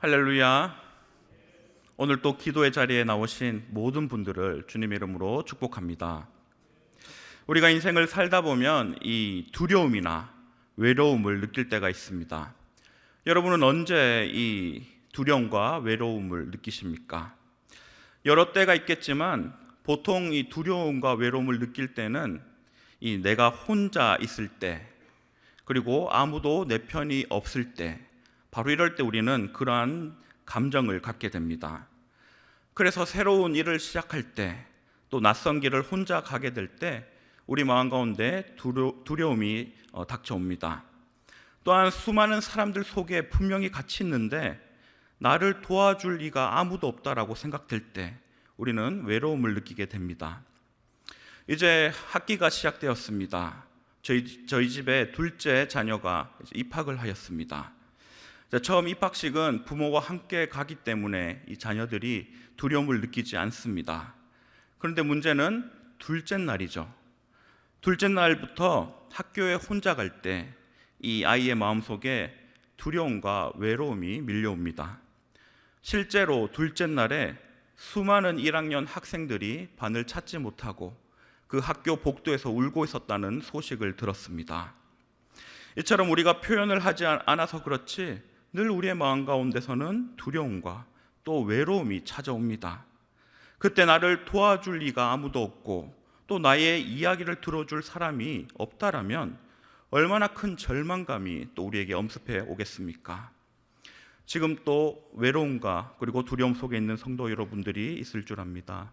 할렐루야. 오늘 또 기도의 자리에 나오신 모든 분들을 주님의 이름으로 축복합니다. 우리가 인생을 살다 보면 이 두려움이나 외로움을 느낄 때가 있습니다. 여러분은 언제 이 두려움과 외로움을 느끼십니까? 여러 때가 있겠지만 보통 이 두려움과 외로움을 느낄 때는 이 내가 혼자 있을 때, 그리고 아무도 내 편이 없을 때, 바로 이럴 때 우리는 그러한 감정을 갖게 됩니다. 그래서 새로운 일을 시작할 때, 또 낯선 길을 혼자 가게 될 때 우리 마음 가운데 두려움이 닥쳐옵니다. 또한 수많은 사람들 속에 분명히 같이 있는데 나를 도와줄 이가 아무도 없다라고 생각될 때 우리는 외로움을 느끼게 됩니다. 이제 학기가 시작되었습니다. 저희 집에 둘째 자녀가 입학을 하였습니다. 처음 입학식은 부모와 함께 가기 때문에 이 자녀들이 두려움을 느끼지 않습니다. 그런데 문제는 둘째 날이죠. 둘째 날부터 학교에 혼자 갈 때 이 아이의 마음속에 두려움과 외로움이 밀려옵니다. 실제로 둘째 날에 수많은 1학년 학생들이 반을 찾지 못하고 그 학교 복도에서 울고 있었다는 소식을 들었습니다. 이처럼 우리가 표현을 하지 않아서 그렇지 늘 우리의 마음 가운데서는 두려움과 또 외로움이 찾아옵니다. 그때 나를 도와줄 리가 아무도 없고 또 나의 이야기를 들어줄 사람이 없다라면 얼마나 큰 절망감이 또 우리에게 엄습해 오겠습니까? 지금 또 외로움과 그리고 두려움 속에 있는 성도 여러분들이 있을 줄 압니다.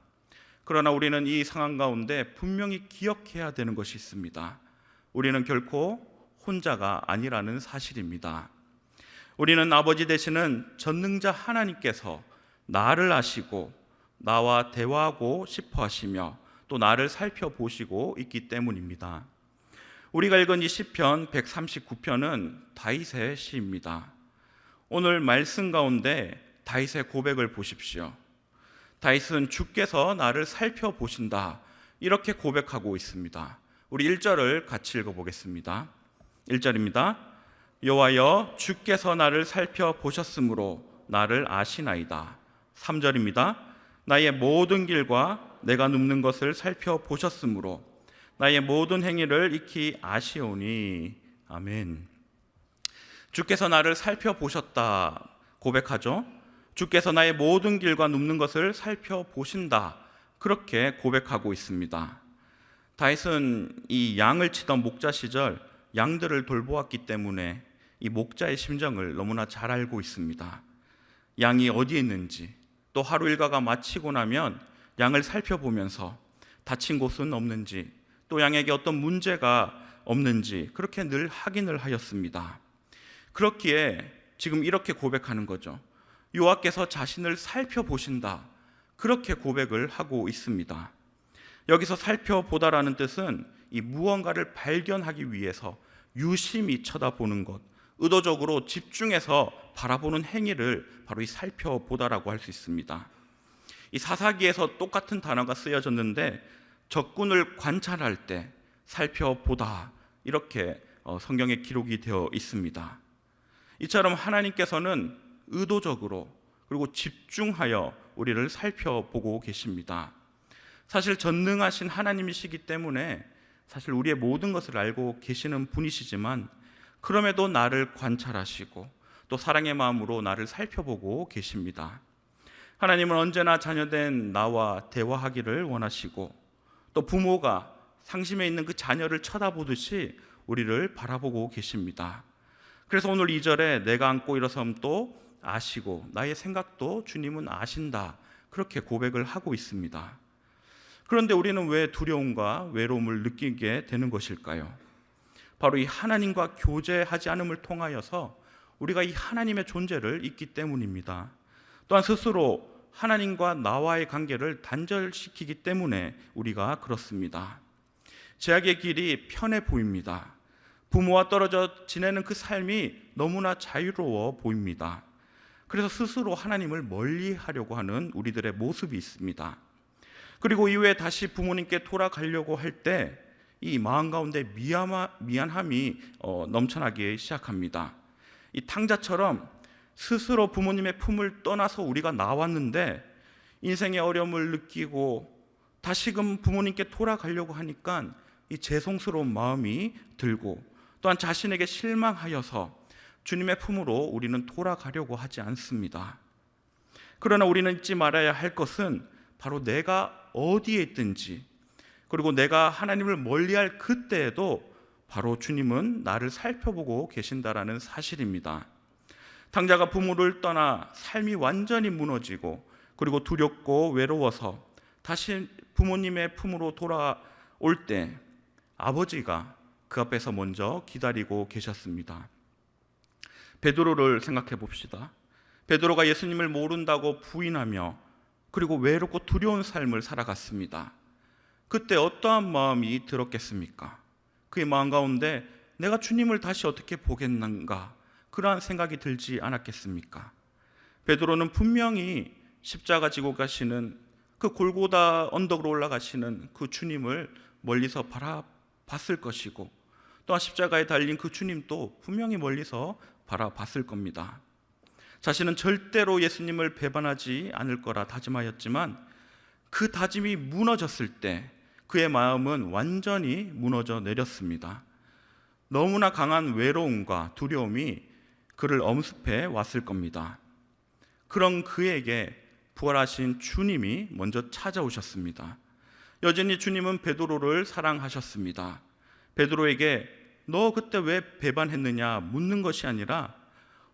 그러나 우리는 이 상황 가운데 분명히 기억해야 되는 것이 있습니다. 우리는 결코 혼자가 아니라는 사실입니다. 우리는 아버지 되시는 전능자 하나님께서 나를 아시고 나와 대화하고 싶어 하시며 또 나를 살펴보시고 있기 때문입니다. 우리가 읽은 이 시편 139편은 다윗의 시입니다. 오늘 말씀 가운데 다윗의 고백을 보십시오. 다윗은 주께서 나를 살펴보신다 이렇게 고백하고 있습니다. 우리 1절을 같이 읽어보겠습니다. 1절입니다. 여호와여 주께서 나를 살펴보셨으므로 나를 아시나이다. 3절입니다. 나의 모든 길과 내가 눕는 것을 살펴보셨으므로 나의 모든 행위를 익히 아시오니. 아멘. 주께서 나를 살펴보셨다 고백하죠. 주께서 나의 모든 길과 눕는 것을 살펴보신다 그렇게 고백하고 있습니다. 다윗은 이 양을 치던 목자 시절 양들을 돌보았기 때문에 이 목자의 심정을 너무나 잘 알고 있습니다. 양이 어디에 있는지, 또 하루 일과가 마치고 나면 양을 살펴보면서 다친 곳은 없는지, 또 양에게 어떤 문제가 없는지 그렇게 늘 확인을 하였습니다. 그렇기에 지금 이렇게 고백하는 거죠. 여호와께서 자신을 살펴보신다 그렇게 고백을 하고 있습니다. 여기서 살펴보다라는 뜻은 이 무언가를 발견하기 위해서 유심히 쳐다보는 것, 의도적으로 집중해서 바라보는 행위를 바로 이 살펴보다라고 할 수 있습니다. 이 사사기에서 똑같은 단어가 쓰여졌는데 적군을 관찰할 때 살펴보다 이렇게 성경에 기록이 되어 있습니다. 이처럼 하나님께서는 의도적으로 그리고 집중하여 우리를 살펴보고 계십니다. 사실 전능하신 하나님이시기 때문에 사실 우리의 모든 것을 알고 계시는 분이시지만 그럼에도 나를 관찰하시고 또 사랑의 마음으로 나를 살펴보고 계십니다. 하나님은 언제나 자녀된 나와 대화하기를 원하시고 또 부모가 상심에 있는 그 자녀를 쳐다보듯이 우리를 바라보고 계십니다. 그래서 오늘 2절에 내가 안고 일어섬도 아시고 나의 생각도 주님은 아신다 그렇게 고백을 하고 있습니다. 그런데 우리는 왜 두려움과 외로움을 느끼게 되는 것일까요? 바로 이 하나님과 교제하지 않음을 통하여서 우리가 이 하나님의 존재를 잊기 때문입니다. 또한 스스로 하나님과 나와의 관계를 단절시키기 때문에 우리가 그렇습니다. 제약의 길이 편해 보입니다. 부모와 떨어져 지내는 그 삶이 너무나 자유로워 보입니다. 그래서 스스로 하나님을 멀리하려고 하는 우리들의 모습이 있습니다. 그리고 이후에 다시 부모님께 돌아가려고 할 때 이 마음 가운데 미안함이 넘쳐나기 시작합니다. 이 탕자처럼 스스로 부모님의 품을 떠나서 우리가 나왔는데 인생의 어려움을 느끼고 다시금 부모님께 돌아가려고 하니까 이 죄송스러운 마음이 들고, 또한 자신에게 실망하여서 주님의 품으로 우리는 돌아가려고 하지 않습니다. 그러나 우리는 잊지 말아야 할 것은 바로 내가 어디에 있든지, 그리고 내가 하나님을 멀리할 그때에도 바로 주님은 나를 살펴보고 계신다라는 사실입니다. 당자가 부모를 떠나 삶이 완전히 무너지고 그리고 두렵고 외로워서 다시 부모님의 품으로 돌아올 때 아버지가 그 앞에서 먼저 기다리고 계셨습니다. 베드로를 생각해 봅시다. 베드로가 예수님을 모른다고 부인하며 그리고 외롭고 두려운 삶을 살아갔습니다. 그때 어떠한 마음이 들었겠습니까? 그의 마음 가운데 내가 주님을 다시 어떻게 보겠는가, 그러한 생각이 들지 않았겠습니까? 베드로는 분명히 십자가 지고 가시는 그 골고다 언덕으로 올라가시는 그 주님을 멀리서 바라봤을 것이고, 또한 십자가에 달린 그 주님도 분명히 멀리서 바라봤을 겁니다. 자신은 절대로 예수님을 배반하지 않을 거라 다짐하였지만 그 다짐이 무너졌을 때 그의 마음은 완전히 무너져 내렸습니다. 너무나 강한 외로움과 두려움이 그를 엄습해 왔을 겁니다. 그런 그에게 부활하신 주님이 먼저 찾아오셨습니다. 여전히 주님은 베드로를 사랑하셨습니다. 베드로에게 너 그때 왜 배반했느냐 묻는 것이 아니라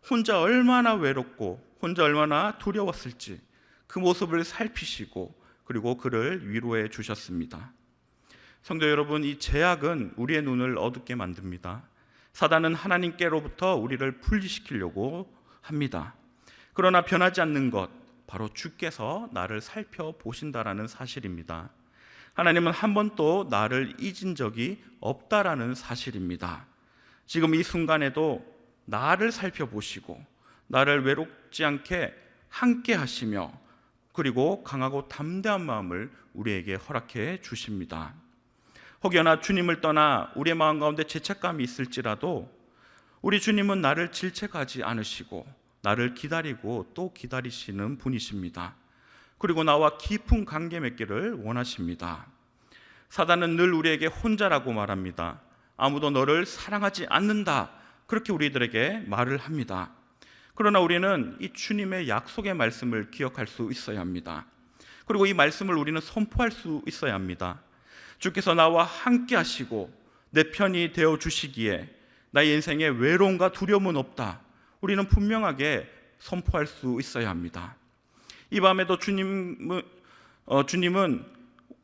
혼자 얼마나 외롭고 혼자 얼마나 두려웠을지 그 모습을 살피시고 그리고 그를 위로해 주셨습니다. 성도 여러분, 이 죄악은 우리의 눈을 어둡게 만듭니다. 사단은 하나님께로부터 우리를 분리시키려고 합니다. 그러나 변하지 않는 것, 바로 주께서 나를 살펴보신다라는 사실입니다. 하나님은 한 번도 나를 잊은 적이 없다라는 사실입니다. 지금 이 순간에도 나를 살펴보시고 나를 외롭지 않게 함께 하시며 그리고 강하고 담대한 마음을 우리에게 허락해 주십니다. 혹여나 주님을 떠나 우리의 마음 가운데 죄책감이 있을지라도 우리 주님은 나를 질책하지 않으시고 나를 기다리고 또 기다리시는 분이십니다. 그리고 나와 깊은 관계 맺기를 원하십니다. 사단은 늘 우리에게 혼자라고 말합니다. 아무도 너를 사랑하지 않는다, 그렇게 우리들에게 말을 합니다. 그러나 우리는 이 주님의 약속의 말씀을 기억할 수 있어야 합니다. 그리고 이 말씀을 우리는 선포할 수 있어야 합니다. 주께서 나와 함께 하시고 내 편이 되어 주시기에 나의 인생에 외로움과 두려움은 없다, 우리는 분명하게 선포할 수 있어야 합니다. 이 밤에도 주님은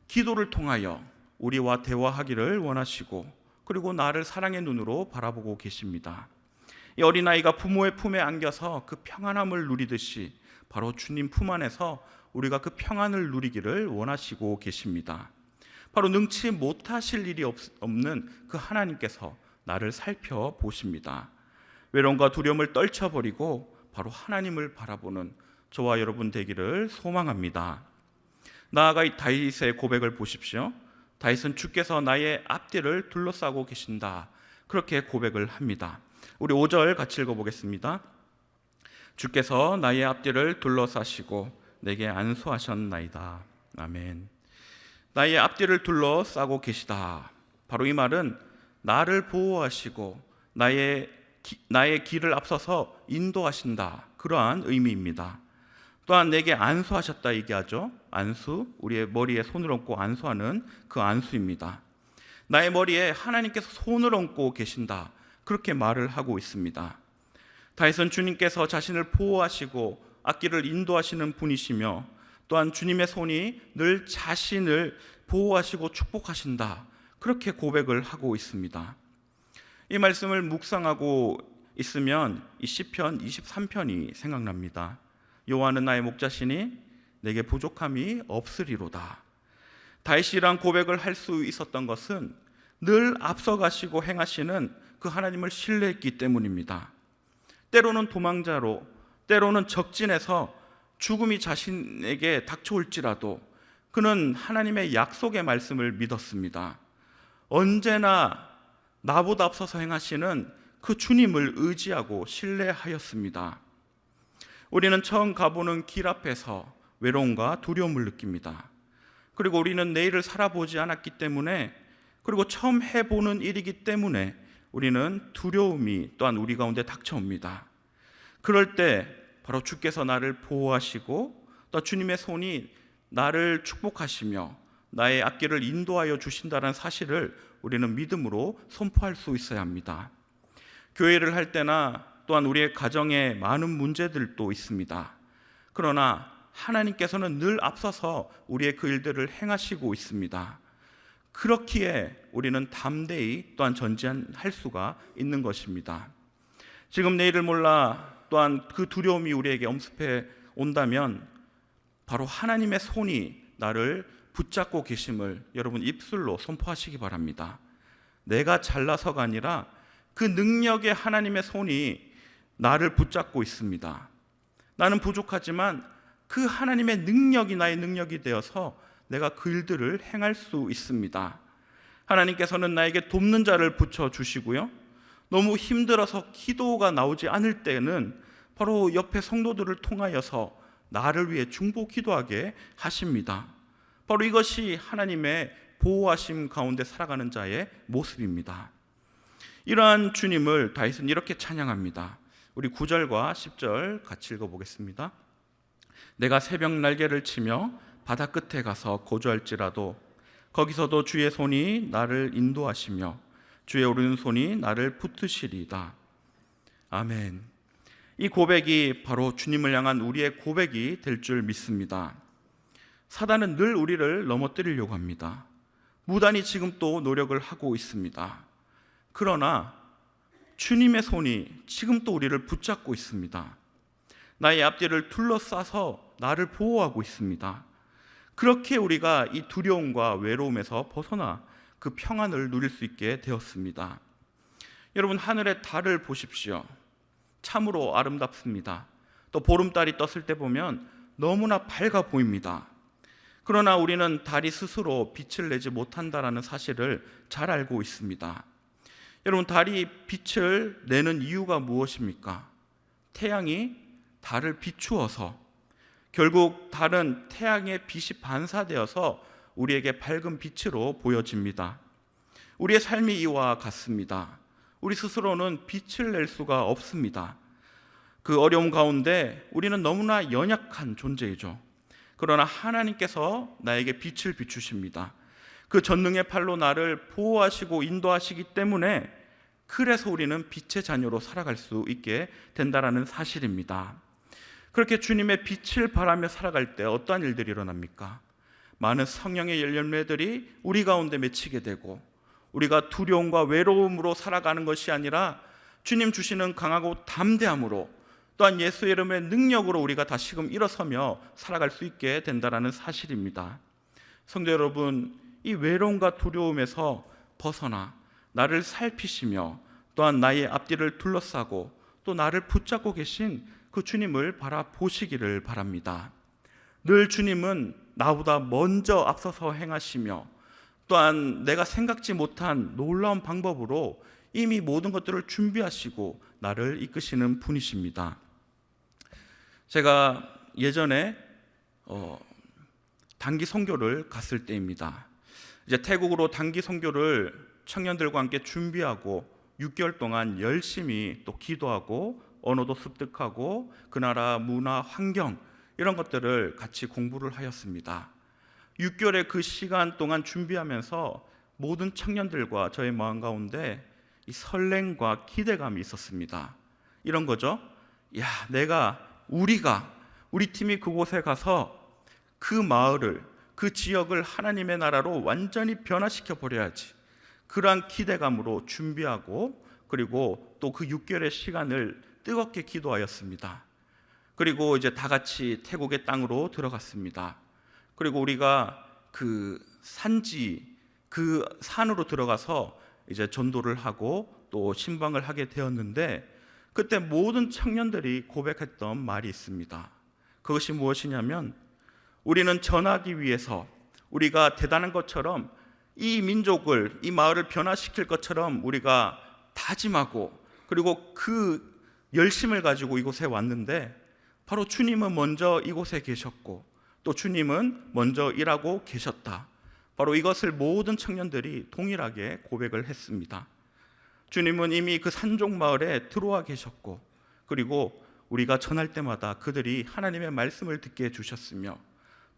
기도를 통하여 우리와 대화하기를 원하시고 그리고 나를 사랑의 눈으로 바라보고 계십니다. 이 어린아이가 부모의 품에 안겨서 그 평안함을 누리듯이 바로 주님 품 안에서 우리가 그 평안을 누리기를 원하시고 계십니다. 바로 능치 못하실 일이 없는 그 하나님께서 나를 살펴보십니다. 외로움과 두려움을 떨쳐버리고 바로 하나님을 바라보는 저와 여러분 되기를 소망합니다. 나아가 이 다윗의 고백을 보십시오. 다윗은 주께서 나의 앞뒤를 둘러싸고 계신다, 그렇게 고백을 합니다. 우리 5절 같이 읽어보겠습니다. 주께서 나의 앞뒤를 둘러싸시고 내게 안수하셨나이다. 아멘. 나의 앞뒤를 둘러싸고 계시다. 바로 이 말은 나를 보호하시고 나의 길을 앞서서 인도하신다, 그러한 의미입니다. 또한 내게 안수하셨다 얘기하죠. 안수, 우리의 머리에 손을 얹고 안수하는 그 안수입니다. 나의 머리에 하나님께서 손을 얹고 계신다, 그렇게 말을 하고 있습니다. 다윗은 주님께서 자신을 보호하시고 앞길을 인도하시는 분이시며 또한 주님의 손이 늘 자신을 보호하시고 축복하신다, 그렇게 고백을 하고 있습니다. 이 말씀을 묵상하고 있으면 이 시편 23편이 생각납니다. 여호와는 나의 목자시니 내게 부족함이 없으리로다. 다윗이란 고백을 할 수 있었던 것은 늘 앞서가시고 행하시는 그 하나님을 신뢰했기 때문입니다. 때로는 도망자로, 때로는 적진에서 죽음이 자신에게 닥쳐올지라도 그는 하나님의 약속의 말씀을 믿었습니다. 언제나 나보다 앞서서 행하시는 그 주님을 의지하고 신뢰하였습니다. 우리는 처음 가보는 길 앞에서 외로움과 두려움을 느낍니다. 그리고 우리는 내일을 살아보지 않았기 때문에, 그리고 처음 해보는 일이기 때문에 우리는 두려움이 또한 우리 가운데 닥쳐옵니다. 그럴 때 바로 주께서 나를 보호하시고 또 주님의 손이 나를 축복하시며 나의 앞길을 인도하여 주신다는 사실을 우리는 믿음으로 선포할 수 있어야 합니다. 교회를 할 때나 또한 우리의 가정에 많은 문제들도 있습니다. 그러나 하나님께서는 늘 앞서서 우리의 그 일들을 행하시고 있습니다. 그렇기에 우리는 담대히 또한 전진할 수가 있는 것입니다. 지금 내일을 몰라 또한 그 두려움이 우리에게 엄습해 온다면 바로 하나님의 손이 나를 붙잡고 계심을 여러분 입술로 선포하시기 바랍니다. 내가 잘나서가 아니라 그 능력의 하나님의 손이 나를 붙잡고 있습니다. 나는 부족하지만 그 하나님의 능력이 나의 능력이 되어서 내가 그 일들을 행할 수 있습니다. 하나님께서는 나에게 돕는 자를 붙여주시고요, 너무 힘들어서 기도가 나오지 않을 때는 바로 옆에 성도들을 통하여서 나를 위해 중보 기도하게 하십니다. 바로 이것이 하나님의 보호하심 가운데 살아가는 자의 모습입니다. 이러한 주님을 다윗은 이렇게 찬양합니다. 우리 9절과 10절 같이 읽어보겠습니다. 내가 새벽 날개를 치며 바다 끝에 가서 거주할지라도 거기서도 주의 손이 나를 인도하시며 주의 오른손이 나를 붙드시리이다. 아멘. 이 고백이 바로 주님을 향한 우리의 고백이 될 줄 믿습니다. 사단은 늘 우리를 넘어뜨리려고 합니다. 무단히 지금 또 노력을 하고 있습니다. 그러나 주님의 손이 지금 또 우리를 붙잡고 있습니다. 나의 앞뒤를 둘러싸서 나를 보호하고 있습니다. 그렇게 우리가 이 두려움과 외로움에서 벗어나 그 평안을 누릴 수 있게 되었습니다. 여러분, 하늘의 달을 보십시오. 참으로 아름답습니다. 또 보름달이 떴을 때 보면 너무나 밝아 보입니다. 그러나 우리는 달이 스스로 빛을 내지 못한다는 사실을 잘 알고 있습니다. 여러분, 달이 빛을 내는 이유가 무엇입니까? 태양이 달을 비추어서, 결국 달은 태양의 빛이 반사되어서 우리에게 밝은 빛으로 보여집니다. 우리의 삶이 이와 같습니다. 우리 스스로는 빛을 낼 수가 없습니다. 그 어려움 가운데 우리는 너무나 연약한 존재이죠. 그러나 하나님께서 나에게 빛을 비추십니다. 그 전능의 팔로 나를 보호하시고 인도하시기 때문에, 그래서 우리는 빛의 자녀로 살아갈 수 있게 된다는 사실입니다. 그렇게 주님의 빛을 바라며 살아갈 때 어떠한 일들이 일어납니까? 많은 성령의 열매들이 우리 가운데 맺히게 되고, 우리가 두려움과 외로움으로 살아가는 것이 아니라 주님 주시는 강하고 담대함으로, 또한 예수의 이름의 능력으로 우리가 다시금 일어서며 살아갈 수 있게 된다는 사실입니다. 성도 여러분, 이 외로움과 두려움에서 벗어나 나를 살피시며 또한 나의 앞뒤를 둘러싸고 또 나를 붙잡고 계신 그 주님을 바라보시기를 바랍니다. 늘 주님은 나보다 먼저 앞서서 행하시며 또한 내가 생각지 못한 놀라운 방법으로 이미 모든 것들을 준비하시고 나를 이끄시는 분이십니다. 제가 예전에 단기 선교를 갔을 때입니다. 이제 태국으로 단기 선교를 청년들과 함께 준비하고 6개월 동안 열심히 또 기도하고 언어도 습득하고 그 나라 문화, 환경 이런 것들을 같이 공부를 하였습니다. 6개월의 그 시간 동안 준비하면서 모든 청년들과 저의 마음 가운데 이 설렘과 기대감이 있었습니다. 이런 거죠. 우리 팀이 그곳에 가서 그 마을을, 그 지역을 하나님의 나라로 완전히 변화시켜 버려야지. 그러한 기대감으로 준비하고, 그리고 또 그 6개월의 시간을 뜨겁게 기도하였습니다. 그리고 이제 다 같이 태국의 땅으로 들어갔습니다. 그리고 우리가 그 산지, 그 산으로 들어가서 이제 전도를 하고 또 신방을 하게 되었는데, 그때 모든 청년들이 고백했던 말이 있습니다. 그것이 무엇이냐면, 우리는 전하기 위해서 우리가 대단한 것처럼 이 민족을, 이 마을을 변화시킬 것처럼 우리가 다짐하고 그리고 그 열심을 가지고 이곳에 왔는데, 바로 주님은 먼저 이곳에 계셨고 또 주님은 먼저 일하고 계셨다. 바로 이것을 모든 청년들이 동일하게 고백을 했습니다. 주님은 이미 그 산족 마을에 들어와 계셨고, 그리고 우리가 전할 때마다 그들이 하나님의 말씀을 듣게 해주셨으며,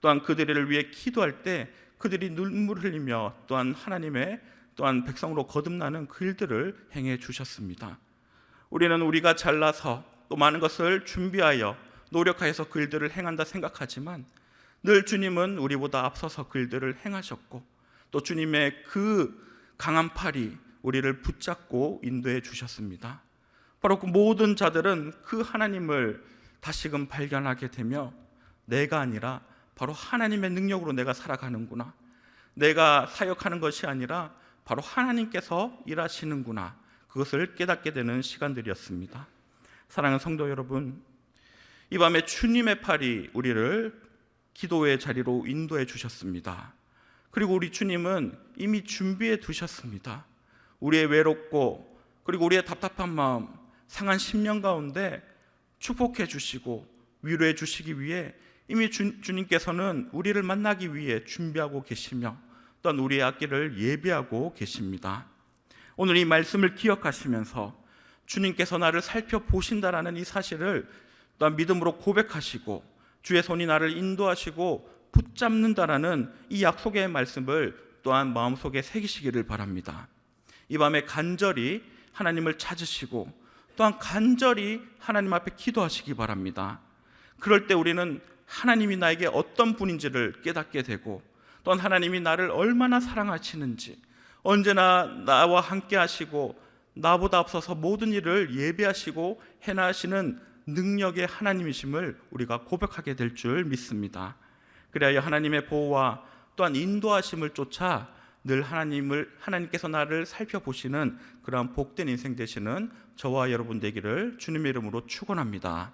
또한 그들을 위해 기도할 때 그들이 눈물을 흘리며 또한 하나님의 또한 백성으로 거듭나는 그 일들을 행해 주셨습니다. 우리는 우리가 잘나서 또 많은 것을 준비하여 노력하여서 그 일들을 행한다 생각하지만, 늘 주님은 우리보다 앞서서 그 일들을 행하셨고, 또 주님의 그 강한 팔이 우리를 붙잡고 인도해 주셨습니다. 바로 그 모든 자들은 그 하나님을 다시금 발견하게 되며, 내가 아니라 바로 하나님의 능력으로 내가 살아가는구나, 내가 사역하는 것이 아니라 바로 하나님께서 일하시는구나, 그것을 깨닫게 되는 시간들이었습니다. 사랑하는 성도 여러분, 이 밤에 주님의 팔이 우리를 기도의 자리로 인도해 주셨습니다. 그리고 우리 주님은 이미 준비해 두셨습니다. 우리의 외롭고 그리고 우리의 답답한 마음, 상한 심령 가운데 축복해 주시고 위로해 주시기 위해 이미 주님께서는 우리를 만나기 위해 준비하고 계시며, 또한 우리의 앞길을 예비하고 계십니다. 오늘 이 말씀을 기억하시면서 주님께서 나를 살펴보신다라는 이 사실을 또한 믿음으로 고백하시고, 주의 손이 나를 인도하시고 붙잡는다라는 이 약속의 말씀을 또한 마음속에 새기시기를 바랍니다. 이 밤에 간절히 하나님을 찾으시고 또한 간절히 하나님 앞에 기도하시기 바랍니다. 그럴 때 우리는 하나님이 나에게 어떤 분인지를 깨닫게 되고, 또한 하나님이 나를 얼마나 사랑하시는지, 언제나 나와 함께 하시고 나보다 앞서서 모든 일을 예비하시고 해나가시는 능력의 하나님이심을 우리가 고백하게 될 줄 믿습니다. 그래야 하나님의 보호와 또한 인도하심을 쫓아 늘 하나님께서 나를 살펴보시는 그러한 복된 인생 되시는 저와 여러분 되기를 주님의 이름으로 축원합니다.